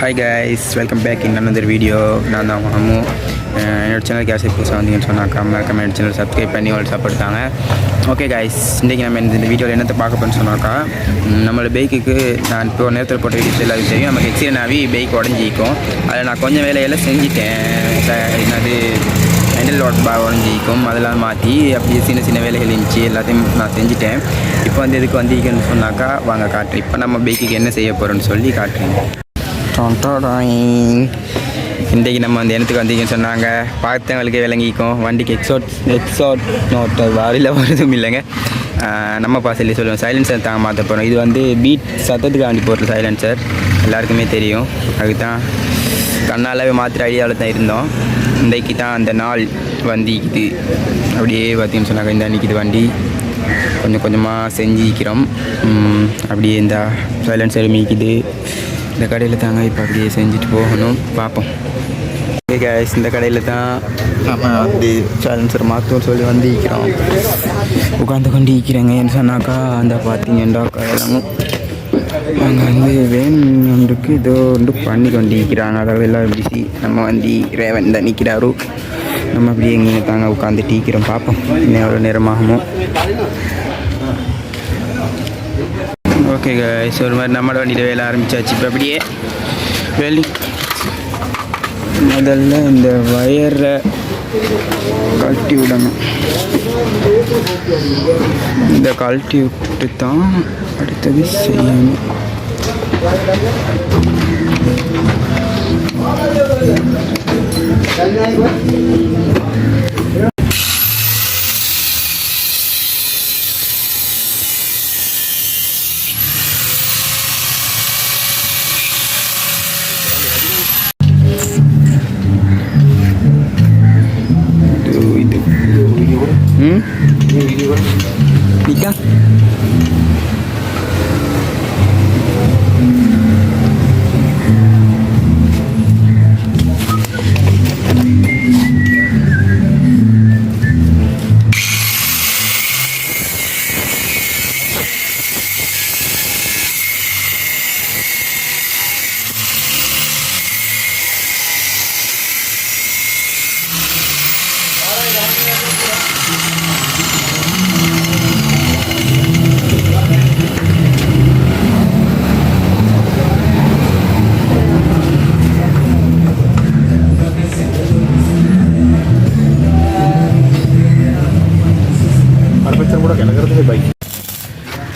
Hi guys, welcome back in another video. நான் தான் மாமு. என்னோட சேனல் கேஸை புதுசாக வந்தீங்கன்னு சொன்னாக்கா மறக்காம என்னோட சேனல் சப்ஸ்கிரைப் பண்ணி உங்களுக்கு சப்போர்ட் தாங்க. ஓகே கைஸ், இன்றைக்கி நம்ம இந்த வீடியோவில் என்னத்தை பார்க்க போகிறோன்னு சொன்னாக்கா, நம்மளோட பைக்குக்கு நான் இப்போ நேரத்தில் போட்ட வீடியோஸ் எல்லாரும் தெரியும். நமக்கு எக்ஸிடென்ட் ஆகி பைக் உடஞ்சிக்கும். அதில் நான் கொஞ்சம் வேலையெல்லாம் செஞ்சுட்டேன். என்னது ஹேண்டில் லாட் உடஞ்சிக்கும், அதெல்லாம் மாற்றி அப்படியே சின்ன சின்ன வேலைகள் இருந்துச்சு, எல்லாத்தையும் நான் செஞ்சுட்டேன். இப்போ வந்து எதுக்கு வந்திருக்கேன்னு சொன்னாக்கா வாங்க காட்டுறேன். இப்போ நம்ம பைக்குக்கு என்ன செய்ய போகிறோன்னு சொல்லி காட்டுறேன். இன்றைக்கி நம்ம வந்து என்னத்துக்கு வந்தீங்கன்னு சொன்னாங்க பார்த்தவங்களுக்கு விளங்கிக்கும். வண்டிக்கு எக்ஸாட் நோட் வாரியில் வருதும் இல்லைங்க. நம்ம சொல்லி சொல்லுவோம் சைலன்சர் தாங்க மாற்ற போகிறோம். இது வந்து பீட் சத்தத்துக்கு ஆண்டி போடுற சைலன்சர் எல்லாருக்குமே தெரியும். அதுக்கு தான் கண்ணாலவே மாத்திர ஐடியாவில் தான் இருந்தோம். இன்றைக்கு தான் அந்த நாள் வந்திக்குது. அப்படியே பார்த்தீங்கன்னு சொன்னாங்க இந்த அன்றைக்கி இது வண்டி கொஞ்சம் கொஞ்சமாக செஞ்சுக்கிறோம். அப்படியே இந்த சைலன்சர் மீக்குது. இந்த கடையில் தாங்க இப்போ அப்படியே செஞ்சுட்டு போகணும், பார்ப்போம். ஓகே கைஸ், இந்த கடையில் தான் நம்ம வந்து சைலன்சர் மாற்றோன்னு சொல்லி வந்து ஈக்கிறோம். உட்காந்து கொண்டு ஈக்கிறேங்கன்னு சொன்னாக்கா அந்த பார்த்தீங்கன்னா கடையிலும் அங்கே வந்து வேணுக்கு ஏதோ ஒன்று பண்ணி கொண்டு ஈக்கிறாங்க. அதாவது எல்லாம் பிஸி. நம்ம வந்து ரேவன் தான் நிற்கிறாரு. நம்ம அப்படியே எங்கே தாங்க உட்காந்து டீக்கிறோம், பார்ப்போம் இன்னும் எவ்வளோ நேரமாகுமோ. ஓகே கைஸ், ஒரு மாதிரி நம்மளோட வண்டியில் வேலை ஆரம்பித்தாச்சு. இப்போ அப்படியே முதல்ல இந்த வயரை கழட்டி விடணும். இந்த கழட்டி விட்டு தான் அடுத்தது செய்யணும். Nikah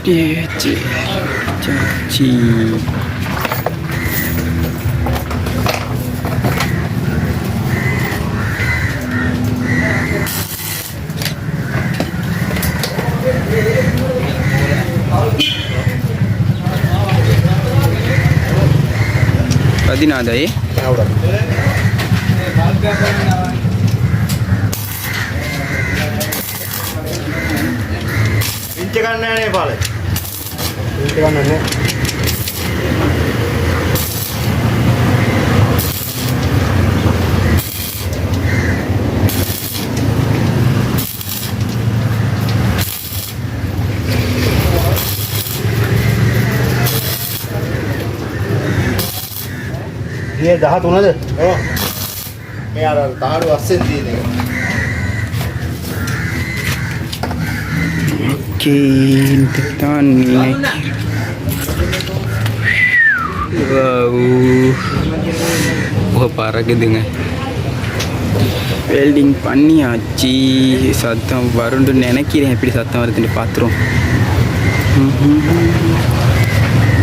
caci. Tadi nada ya? Incekan nih Pak. Incekan nih. Ini dah tuh nade. Oh, ini ada tahu asen di ini. Oke, tekan ini. Wah parah gitu welding பண்ணியாச்சு. சத்தம் வரும்னு நினைக்கிறேன். எப்படி சத்தம் வருதுன்னு பார்த்துரும்.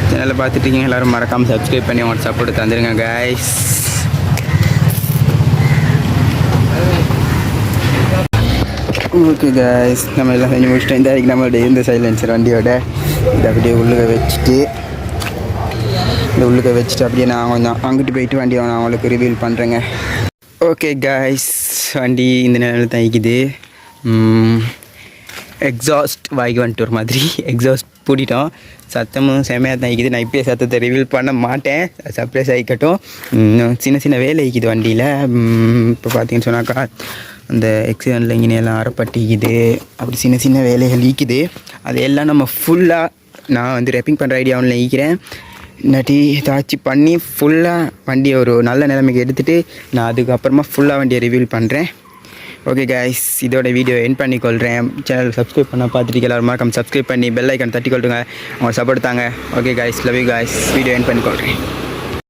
சேனலை பார்த்துட்டீங்க எல்லோரும் மறக்காமல் சப்ஸ்கிரைப் பண்ணி அவங்களோட சப்போர்ட் தந்துடுங்க கைஸ். ஓகே கைஸ், நம்ம எல்லாம் செஞ்சு முடிச்சிட்டோம். இந்த வரைக்கும் நம்மளுடைய இந்த சைலன்சர் வண்டியோட இதை அப்படியே உள்ளுக வச்சுட்டு அப்படியே நான் கொஞ்சம் அங்கிட்டு போயிட்டு வண்டியை நான் அவங்களுக்கு ரிவீல் பண்ணுறேங்க. ஓகே கைஸ், வண்டி இந்த நிலையில் தான் இருக்குது. எக்ஸாஸ்ட் வாங்கி வந்துட்டு ஒரு மாதிரி எக்ஸாஸ்ட் பூட்டிட்டோம். சத்தமும் செம்மையாக தான் இருக்குது. நான் இப்போயே சத்தத்தை ரிவீல் பண்ண மாட்டேன், சர்ப்ரைஸ் ஆகிக்கட்டும். சின்ன சின்ன வேலை இருக்குது வண்டியில். இப்போ பார்த்தீங்கன்னு சொன்னாக்கா அந்த எக்ஸிடென்ட்டில் இங்கேயெல்லாம் அறப்பட்டிக்குது. அப்படி சின்ன சின்ன வேலைகள் ஈக்குது. அதையெல்லாம் நம்ம ஃபுல்லாக நான் வந்து ரெப்பிங் பண்ணுற ஐடியாவில் ஈக்கிறேன். இல்லாட்டி ஏதாச்சும் பண்ணி ஃபுல்லாக வண்டியை ஒரு நல்ல நிலைமைக்கு எடுத்துகிட்டு நான் அதுக்கப்புறமா ஃபுல்லாக வண்டியை ரிவீல் பண்ணுறேன். ஓகே கைஸ், இதோட வீடியோ என் பண்ணிக்கொள்கிறேன். சேனல் சப்ஸ்கிரைப் பண்ண பார்த்துட்டு எல்லாரும் மறக்காம சப்ஸ்கிரைப் பண்ணி பெல் ஐக்கான் தட்டி கொள்ளுங்க. அவங்க சப்போர்ட் தாங்க. Okay guys, love you guys. Video என் பண்ணிக்கொள்கிறேன்.